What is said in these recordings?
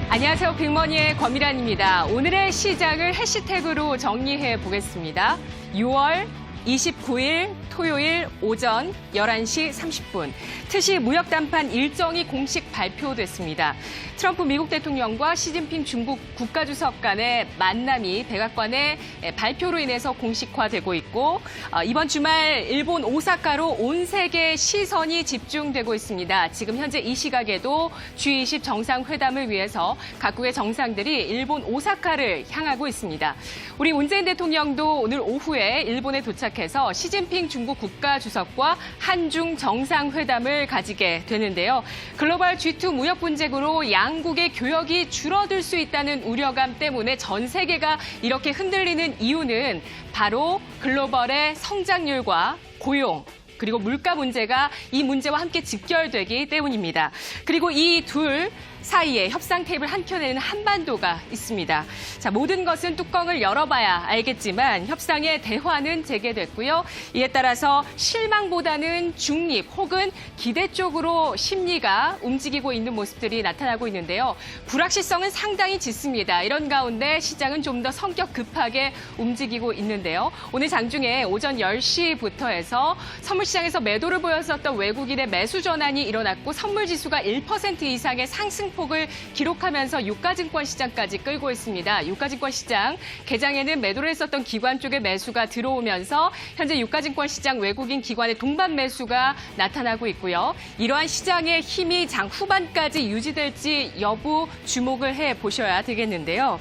안녕하세요. 빅머니의 권미란입니다. 오늘의 시장을 해시태그로 정리해 보겠습니다. 6월 29일 토요일 오전 11시 30분 트시 무역담판 일정이 공식 발표됐습니다. 트럼프 미국 대통령과 시진핑 중국 국가주석 간의 만남이 백악관의 발표로 인해서 공식화되고 있고 이번 주말 일본 오사카로 온 세계 시선이 집중되고 있습니다. 지금 현재 이 시각에도 G20 정상회담을 위해서 각국의 정상들이 일본 오사카를 향하고 있습니다. 우리 문재인 대통령도 오늘 오후에 일본에 도착해서 시진핑 중국 국가주석과 한중 정상회담을 가지게 되는데요. 글로벌 G2 무역 분쟁으로 양국의 교역이 줄어들 수 있다는 우려감 때문에 전 세계가 이렇게 흔들리는 이유는 바로 글로벌의 성장률과 고용, 그리고 물가 문제가 이 문제와 함께 직결되기 때문입니다. 그리고 이 둘 사이에 협상 테이블 한켠에는 한반도가 있습니다. 자, 모든 것은 뚜껑을 열어봐야 알겠지만 협상의 대화는 재개됐고요. 이에 따라서 실망보다는 중립 혹은 기대 쪽으로 심리가 움직이고 있는 모습들이 나타나고 있는데요. 불확실성은 상당히 짙습니다. 이런 가운데 시장은 좀 더 성격 급하게 움직이고 있는데요. 오늘 장중에 오전 10시부터 해서 선물시장에서 매도를 보였었던 외국인의 매수 전환이 일어났고 선물지수가 1% 이상의 상승폭을 기록하면서 유가증권 시장까지 끌고 있습니다. 유가증권 시장 개장에는 매도를 했었던 기관 쪽의 매수가 들어오면서 현재 유가증권 시장 외국인 기관의 동반 매수가 나타나고 있고요. 이러한 시장의 힘이 장 후반까지 유지될지 여부 주목을 해보셔야 되겠는데요.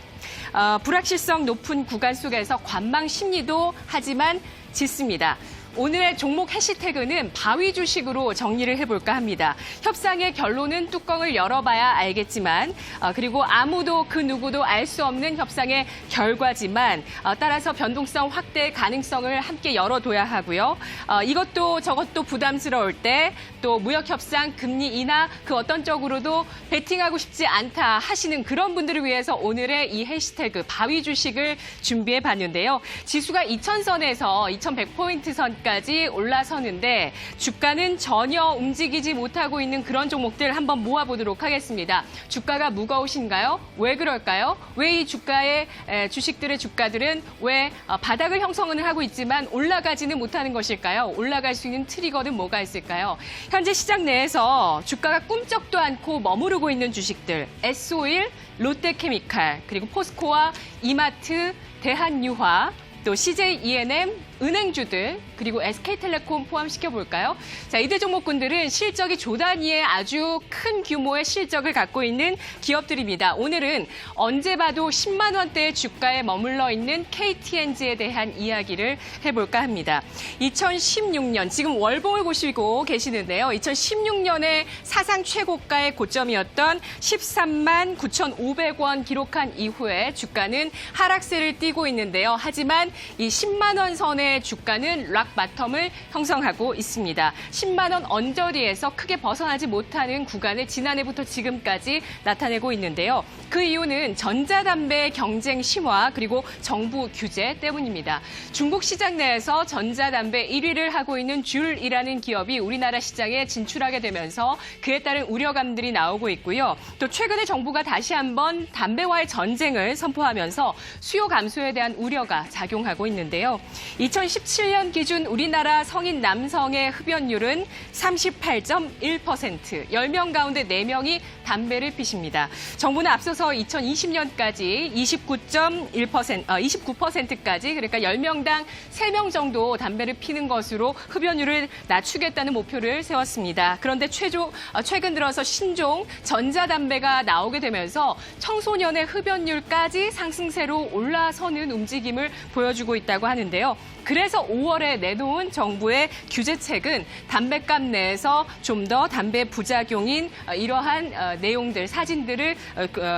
불확실성 높은 구간 속에서 관망 심리도 하지만 짙습니다. 오늘의 종목 해시태그는 바위 주식으로 정리를 해볼까 합니다. 협상의 결론은 뚜껑을 열어봐야 알겠지만 그리고 아무도 그 누구도 알 수 없는 협상의 결과지만 따라서 변동성 확대 가능성을 함께 열어둬야 하고요. 이것도 저것도 부담스러울 때 또 무역협상 금리 인하 그 어떤 쪽으로도 베팅하고 싶지 않다 하시는 그런 분들을 위해서 오늘의 이 해시태그 바위 주식을 준비해 봤는데요. 지수가 2000선에서 2100포인트 선까지 올라서는데 주가는 전혀 움직이지 못하고 있는 그런 종목들 한번 모아보도록 하겠습니다. 주가가 무거우신가요? 왜 그럴까요? 왜 이 주가의 주식들의 주가들은 왜 바닥을 형성은 하고 있지만 올라가지는 못하는 것일까요? 올라갈 수 있는 트리거는 뭐가 있을까요? 현재 시장 내에서 주가가 꿈쩍도 않고 머무르고 있는 주식들 S-오일, 롯데케미칼, 그리고 포스코와 이마트, 대한유화, 또 CJ E&M, 은행주들, 그리고 SK텔레콤 포함시켜볼까요? 자, 이들 종목군들은 실적이 조 단위의 아주 큰 규모의 실적을 갖고 있는 기업들입니다. 오늘은 언제 봐도 10만 원대의 주가에 머물러 있는 KTNG에 대한 이야기를 해볼까 합니다. 2016년, 지금 월봉을 보시고 계시는데요. 2016년에 사상 최고가의 고점이었던 13만 9,500원 기록한 이후에 주가는 하락세를 띠고 있는데요. 하지만 이 10만 원 선의 주가는 락 바텀을 형성하고 있습니다. 10만 원 언저리에서 크게 벗어나지 못하는 구간을 지난해부터 지금까지 나타내고 있는데요. 그 이유는 전자담배 경쟁 심화 그리고 정부 규제 때문입니다. 중국 시장 내에서 전자담배 1위를 하고 있는 줄이라는 기업이 우리나라 시장에 진출하게 되면서 그에 따른 우려감들이 나오고 있고요. 또 최근에 정부가 다시 한번 담배와의 전쟁을 선포하면서 수요 감소에 대한 우려가 작용하고 있는데요. 2017년 기준 우리나라 성인 남성의 흡연율은 38.1%, 10명 가운데 4명이 담배를 피십니다. 정부는 앞서서 2020년까지 29.1%, 그러니까 10명당 3명 정도 담배를 피는 것으로 흡연율을 낮추겠다는 목표를 세웠습니다. 그런데 최근 들어서 신종 전자담배가 나오게 되면서 청소년의 흡연율까지 상승세로 올라서는 움직임을 보여주고 있다고 하는데요. 그래서 5월에 내놓은 정부의 규제책은 담배값 내에서 좀 더 담배 부작용인 이러한 내용들, 사진들을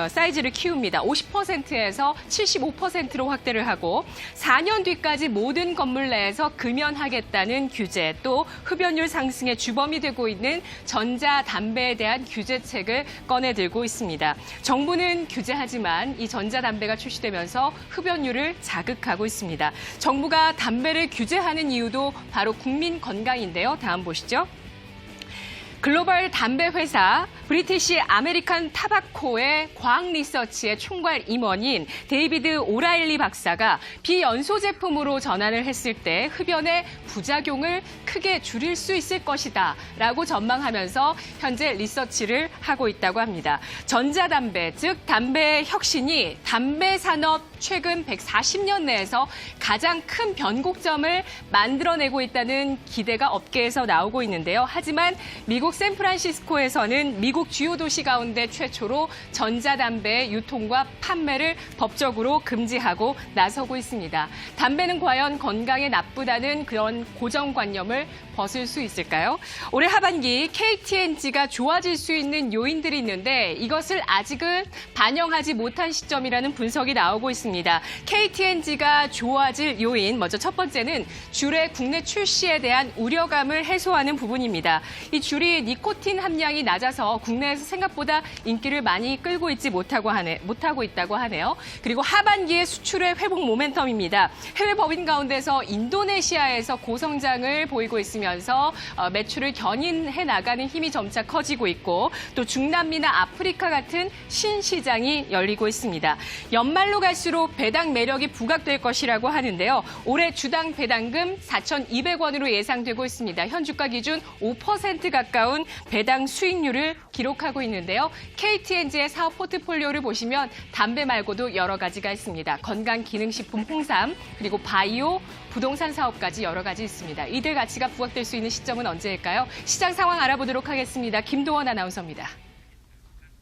사이즈를 키웁니다. 50%에서 75%로 확대를 하고 4년 뒤까지 모든 건물 내에서 금연하겠다는 규제, 또 흡연율 상승의 주범이 되고 있는 전자담배에 대한 규제책을 꺼내들고 있습니다. 정부는 규제하지만 이 전자담배가 출시되면서 흡연율을 자극하고 있습니다. 정부가 담배를 규제하는 이유도 바로 국민 건강인데요. 다음 보시죠. 글로벌 담배 회사 브리티시 아메리칸 타바코의 과학 리서치의 총괄 임원인 데이비드 오라일리 박사가 비연소 제품으로 전환을 했을 때 흡연의 부작용을 크게 줄일 수 있을 것이다 라고 전망하면서 현재 리서치를 하고 있다고 합니다. 전자담배, 즉 담배의 혁신이 담배 산업 최근 140년 내에서 가장 큰 변곡점을 만들어내고 있다는 기대가 업계에서 나오고 있는데요. 하지만 미국 샌프란시스코에서는 미국 주요 도시 가운데 최초로 전자담배의 유통과 판매를 법적으로 금지하고 나서고 있습니다. 담배는 과연 건강에 나쁘다는 그런 고정관념을 벗을 수 있을까요? 올해 하반기 KTNG가 좋아질 수 있는 요인들이 있는데 이것을 아직은 반영하지 못한 시점이라는 분석이 나오고 있습니다. KTNG가 좋아질 요인, 먼저 첫 번째는 귤의 국내 출시에 대한 우려감을 해소하는 부분입니다. 이 귤이 니코틴 함량이 낮아서 국내에서 생각보다 인기를 많이 끌고 있지 못하고 있다고 하네요. 그리고 하반기의 수출의 회복 모멘텀입니다. 해외 법인 가운데서 인도네시아에서 고성장을 보이고 있으면서 매출을 견인해 나가는 힘이 점차 커지고 있고 또 중남미나 아프리카 같은 신시장이 열리고 있습니다. 연말로 갈수록 배당 매력이 부각될 것이라고 하는데요. 올해 주당 배당금 4,200원으로 예상되고 있습니다. 현 주가 기준 5% 가까운 배당 수익률을 기록하고 있는데요. KTNG의 사업 포트폴리오를 보시면 담배 말고도 여러 가지가 있습니다. 건강기능식품 홍삼, 그리고 바이오, 부동산 사업까지 여러 가지 있습니다. 이들 가치가 부각될 수 있는 시점은 언제일까요? 시장 상황 알아보도록 하겠습니다. 김도원 아나운서입니다.